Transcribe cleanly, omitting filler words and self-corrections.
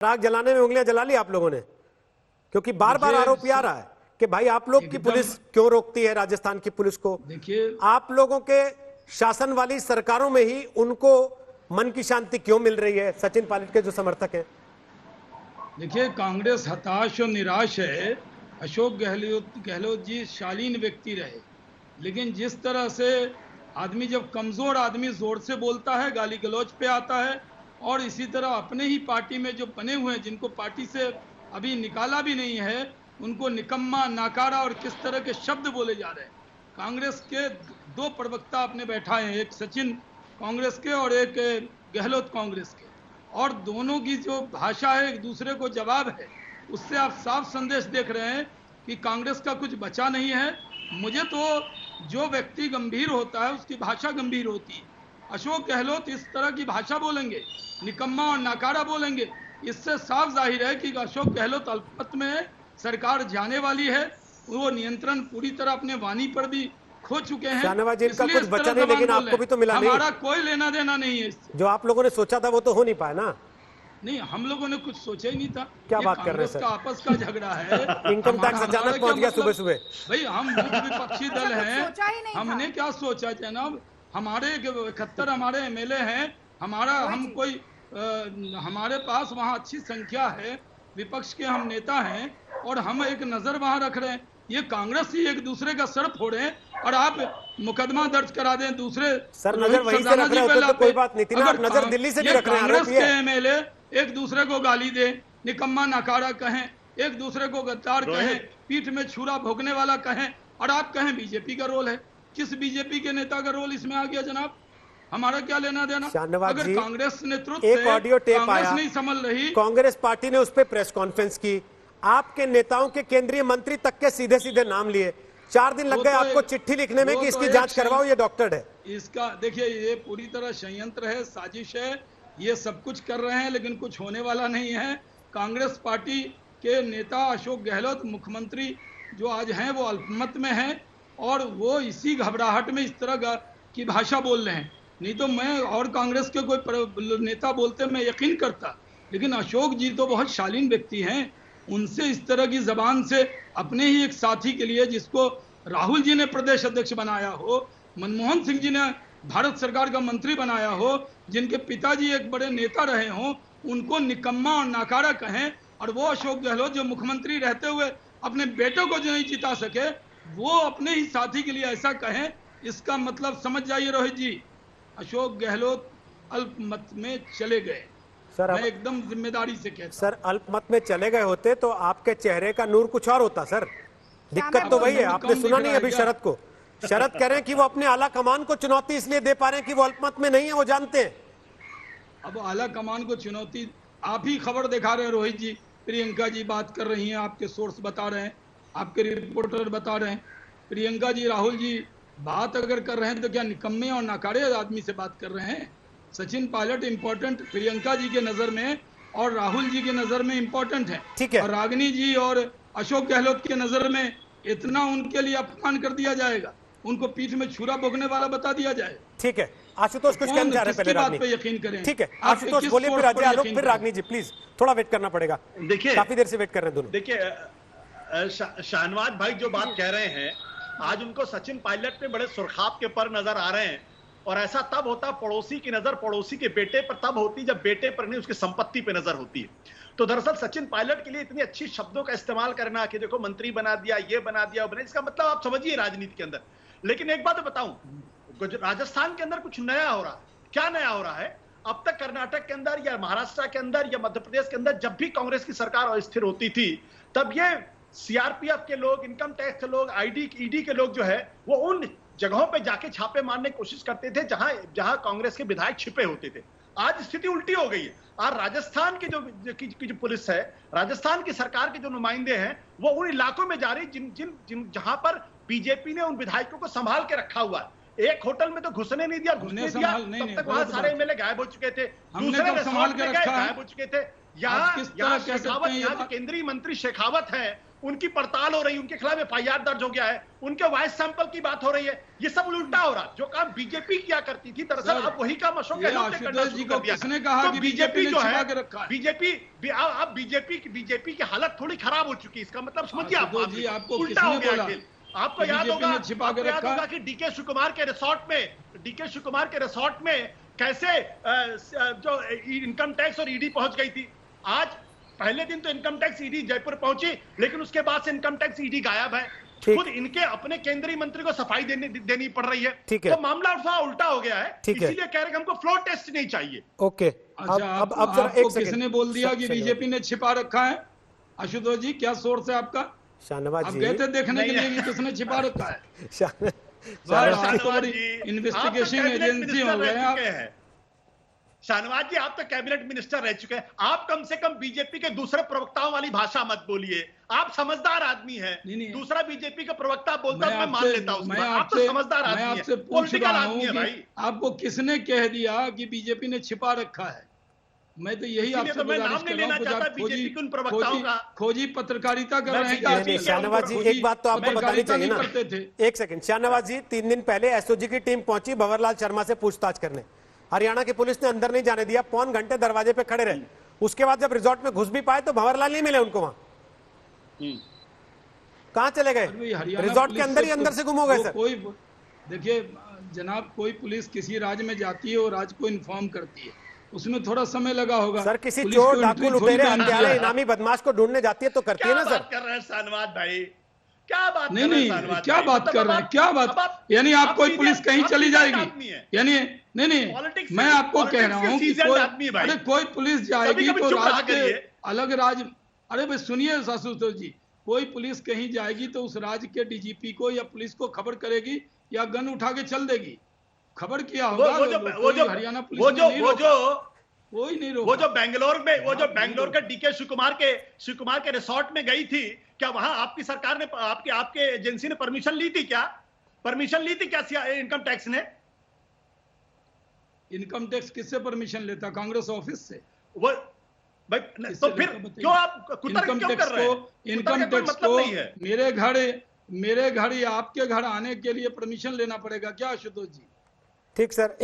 आग जलाने में उंगलियां जला ली आप लोगों ने, क्योंकि बार बार आरोप आ रहा है कि भाई आप लोग की पुलिस क्यों रोकती है राजस्थान की पुलिस को। देखिए, आप लोगों के शासन वाली सरकारों में ही उनको मन की शांति क्यों मिल रही है, सचिन पायलट के जो समर्थक हैं। देखिए, कांग्रेस हताश और निराश है। अशोक गहलोत जी शालीन व्यक्ति रहे, लेकिन जिस तरह से आदमी, जब कमजोर आदमी जोर से बोलता है, गाली गलौज पे आता है, और इसी तरह अपने ही पार्टी में जो बने हुए हैं, जिनको पार्टी से अभी निकाला भी नहीं है, उनको निकम्मा, नाकारा और किस तरह के शब्द बोले जा रहे हैं। कांग्रेस के दो प्रवक्ता अपने बैठाए हैं, एक सचिन कांग्रेस के और एक गहलोत कांग्रेस के, और दोनों की जो भाषा है, एक दूसरे को जवाब है। उससे आप साफ संदेश देख रहे हैं कि कांग्रेस का कुछ बचा नहीं है। मुझे तो जो व्यक्ति गंभीर होता है उसकी भाषा गंभीर होती है। अशोक गहलोत इस तरह की भाषा बोलेंगे, निकम्मा और नाकारा बोलेंगे, इससे साफ जाहिर है कि अशोक गहलोत अल्पमत में है, सरकार जाने वाली है, वो नियंत्रण पूरी तरह अपने वाणी पर भी खो चुके हैं। शाहनवाज जी, इनका कुछ बचा नहीं, लेकिन आपको भी तो मिला नहीं। हमारा कोई लेना देना नहीं है इससे। जो आप लोगों ने सोचा था वो तो हो नहीं पाया ना। नहीं, हम लोगों ने कुछ सोचा ही नहीं था। क्या बात कर रहे हैं सर, आपस का झगड़ा है। इनकम टैक्स अचानक पहुंच गया सुबह सुबह। भाई, हम मुख्य विपक्षी दल हैं, हमने क्या सोचा जनाब। हमारे 71 हमारे एमएलए हैं, हमारे पास वहाँ अच्छी संख्या है, विपक्ष के हम नेता हैं, और हम एक नजर वहाँ रख रहे हैं। ये कांग्रेस ही एक दूसरे का सर फोड़े और आप मुकदमा दर्ज करा दें दूसरे। सर, नजर वहीं से रख रहे होते तो कोई बात नहीं थी ना, आप नजर दिल्ली से भी रख रहे हैं। कांग्रेस के एमएलए एक दूसरे को गाली दे, निकम्मा नाकारा कहें, एक दूसरे को गद्दार कहें, पीठ में छुरा भोगने वाला कहें, और आप कहें बीजेपी का रोल है। किस बीजेपी के नेता का रोल इसमें आ गया जनाब? हमारा क्या लेना देना? अगर कांग्रेस नेतृत्व एक ऑडियो टेप आया, नहीं संभल रही, कांग्रेस पार्टी ने उस पर प्रेस कॉन्फ्रेंस की, आपके नेताओं के केंद्रीय मंत्री तक के सीधे सीधे नाम लिए, 4 दिन लग गए आपको चिट्ठी लिखने में कि इसकी जांच करवाओ, ये डॉक्टर है। इसका देखिए, ये पूरी तरह षड्यंत्र है, साजिश है। ये सब कुछ कर रहे हैं, लेकिन कुछ होने वाला नहीं है। कांग्रेस पार्टी के नेता अशोक गहलोत, मुख्यमंत्री जो आज हैं, वो अल्पमत में हैं, और वो इसी घबराहट में इस तरह की भाषा बोल रहे हैं। नहीं तो मैं और कांग्रेस के कोई नेता बोलते मैं यकीन करता, लेकिन अशोक जी तो बहुत शालीन व्यक्ति हैं। उनसे इस तरह की जबान से, अपने ही एक साथी के लिए, जिसको राहुल जी ने प्रदेश अध्यक्ष बनाया हो, मनमोहन सिंह जी ने भारत सरकार का मंत्री बनाया हो, जिनके पिताजी एक बड़े नेता रहे हों, उनको निकम्मा और नाकारा कहें, और वो अशोक गहलोत जो मुख्यमंत्री रहते हुए अपने बेटों को जो नहीं जिता सके, वो अपने ही साथी के लिए ऐसा कहें, इसका मतलब समझ जाइए रोहित जी, अशोक गहलोत अल्पमत में चले गए। सर, मैं एकदम जिम्मेदारी से कहता हूं। सर, अल्पमत में चले गए होते तो आपके चेहरे का नूर कुछ और होता सर। दिक्कत तो वही है, आपने सुना नहीं अभी शरद को। शरद कह रहे हैं कि वो अपने आला कमान को चुनौती इसलिए दे पा रहे हैं कि वो अल्पमत में नहीं है, वो जानते हैं। अब आला कमान को चुनौती, आप ही खबर दिखा रहे हैं रोहित जी, प्रियंका जी बात कर रही हैं, आपके सोर्स बता रहे हैं, आपके रिपोर्टर बता रहे हैं। प्रियंका जी, राहुल जी बात अगर कर रहे हैं तो क्या निकम्मे और नाकारे आदमी से बात कर रहे हैं? सचिन पायलट इंपॉर्टेंट प्रियंका जी के नजर में और राहुल जी के नजर में इंपॉर्टेंट है, ठीक है। और रागिनी जी और अशोक गहलोत के नजर में इतना उनके लिए अपमान कर दिया जाएगा, उनको पीठ में छुरा भोगने वाला बता दिया जाए। ठीक है, आशुतोष कुछ कहना चाह रहे हैं, पहले बात पे यकीन करें। ठीक है, आशुतोष बोलिए, फिर अजय आलोक, फिर रागिनी जी, प्लीज थोड़ा वेट करना पड़ेगा। देखिए, काफी देर से वेट कर रहे हैं दोनों। देखिए, शाहनवाज भाई जो बात कह रहे हैं, आज उनको सचिन पायलट पे बड़े सुर्खाब के पर नजर आ रहे हैं, और ऐसा तब होता, पड़ोसी की नजर पड़ोसी के बेटे पर तब होती जब बेटे पर नहीं उसकी संपत्ति पे नजर होती है। तो दरअसल सचिन पायलट के लिए इतनी अच्छी शब्दों का इस्तेमाल करना कि देखो मंत्री बना दिया, ये बना दिया, बना, इसका मतलब आप समझिए राजनीति के अंदर। लेकिन एक बात बताऊं, राजस्थान के अंदर कुछ नया हो रहा है। क्या नया हो रहा है? अब तक कर्नाटक के अंदर या महाराष्ट्र के अंदर या मध्य प्रदेश के अंदर जब भी कांग्रेस की सरकार अस्थिर होती थी, तब ये सीआरपीएफ के लोग, इनकम टैक्स के लोग, ईडी के लोग जो है, वो उन जगहों पे जाके छापे मारने की कोशिश करते थे जहां कांग्रेस के विधायक छिपे होते थे। आज स्थिति उल्टी हो गई है। आज राजस्थान की जो पुलिस है, राजस्थान की सरकार के जो नुमाइंदे हैं, वो उन इलाकों में जा रही जहां पर बीजेपी ने उन विधायकों को संभाल के रखा हुआ है। एक होटल में तो घुसने नहीं दिया, तब तक वहां सारे एमएलए गायब हो चुके थे, दूसरे में गायब हो चुके थे। यहाँ केंद्रीय मंत्री शेखावत है, उनकी पड़ताल हो रही है, उनके खिलाफ एफआईआर दर्ज हो गया है, उनके वॉइस सैंपल की बात हो रही है। ये सब उल्टा हो रहा। जो काम बीजेपी किया करती थी, दरअसल अब वही काम अशोक गहलोत ने करना शुरू कर दिया। किसने कहा तो कि बीजेपी ने जो छिपा है, के रखा है? अब बीजेपी की हालत थोड़ी खराब हो चुकी है। इसका मतलब समझिए आप, जी, आपको उल्टा हो किसने गया बोला खेल। आपको कि याद बीजेपी होगा, ने छिपा के रखा है? कि डीके शिवकुमार के रिसोर्ट में कैसे जो इनकम टैक्स और ईडी पहुंच गई थी। आज पहले दिन तो इनकम टैक्स ईडी जयपुर पहुंची, लेकिन उसके बाद से इनकम टैक्स ईडी गायब है। खुद इनके अपने केंद्रीय मंत्री को सफाई देनी पड़ रही है। तो मामला थोड़ा उल्टा हो गया है, इसीलिए कह रहे हैं कि हमको फ्लोर टेस्ट नहीं चाहिए। ओके, अच्छा, अब जरा एक सेकंड, किसने बोल दिया कि बीजेपी ने छिपा रखा है? आशुतोष जी, क्या सोर्स है आपका? शाहनवाज आप जी गए थे देखने के लिए कि किसने छिपा रखा है? इन्वेस्टिगेशन एजेंसी हो गए आप। शाहनवाज जी, आप तो कैबिनेट मिनिस्टर रह चुके हैं। आप कम से कम बीजेपी के दूसरे प्रवक्ताओं वाली भाषा मत बोलिए। आप समझदार आदमी हैं। दूसरा बीजेपी का प्रवक्ता बोलता है, मैं मान लेता हूं। आप तो समझदार आदमी हैं, पॉलिटिकल आदमी हैं भाई। आपको किसने कह दिया कि बीजेपी ने छिपा रखा है? मैं तो यही आपसे गुजारिश कर रहा हूं, खोजी पत्रकारिता कर रहे हैं। शाहनवाज जी, एक बात तो आपको बतानी चाहिए ना। एक सेकंड, शाहनवाज जी, 3 दिन पहले एसओजी की टीम पहुंची भंवरलाल शर्मा से पूछताछ करने। हरियाणा की पुलिस ने अंदर नहीं जाने दिया, पौन घंटे दरवाजे पे खड़े रहे। उसके बाद जब रिजॉर्ट में घुस भी पाए तो भंवरलाल नहीं मिले उनको। वहां कहां चले गए? रिजॉर्ट के अंदर ही अंदर से गुम हो गए। सर कोई देखिए जनाब, कोई पुलिस किसी राज्य में जाती है और राज्य को इन्फॉर्म करती है, उसमें थोड़ा समय लगा होगा। सर किसी चोर, डाकू, लुटेरे, हत्यारे, इनामी बदमाश को ढूंढने जाती है तो करती है ना सर। कर रहे हैं शाहनवाज भाई, क्या बात नहीं नहीं, क्या बात कर रहे हैं? क्या बात, यानी आप कोई पुलिस कहीं चली जाएगी? यानी नहीं, मैं आपको कह रहा हूँ कि कोई पुलिस जाएगी तो राज्य के अलग राज्य। अरे भाई सुनिए आशुतोष जी, कोई पुलिस कहीं जाएगी तो उस राज्य के डीजीपी को या पुलिस को खबर करेगी या गन उठा के चल देगी? खबर किया होगा। हरियाणा पुलिस कोई नहीं रोका। वो जो बेंगलोर के डीके शिवकुमार के रिसोर्ट में गई थी, क्या वहां आपकी सरकार ने, आपके एजेंसी ने परमिशन ली थी क्या? इनकम टैक्स ने? इनकम टैक्स किससे परमिशन लेता? कांग्रेस ऑफिस से। वो भाई, तो फिर क्यों आप इनकम टैक्स को मेरे घर या आपके घर आने के लिए परमिशन लेना पड़ेगा क्या आशुतोष जी? ठीक सर।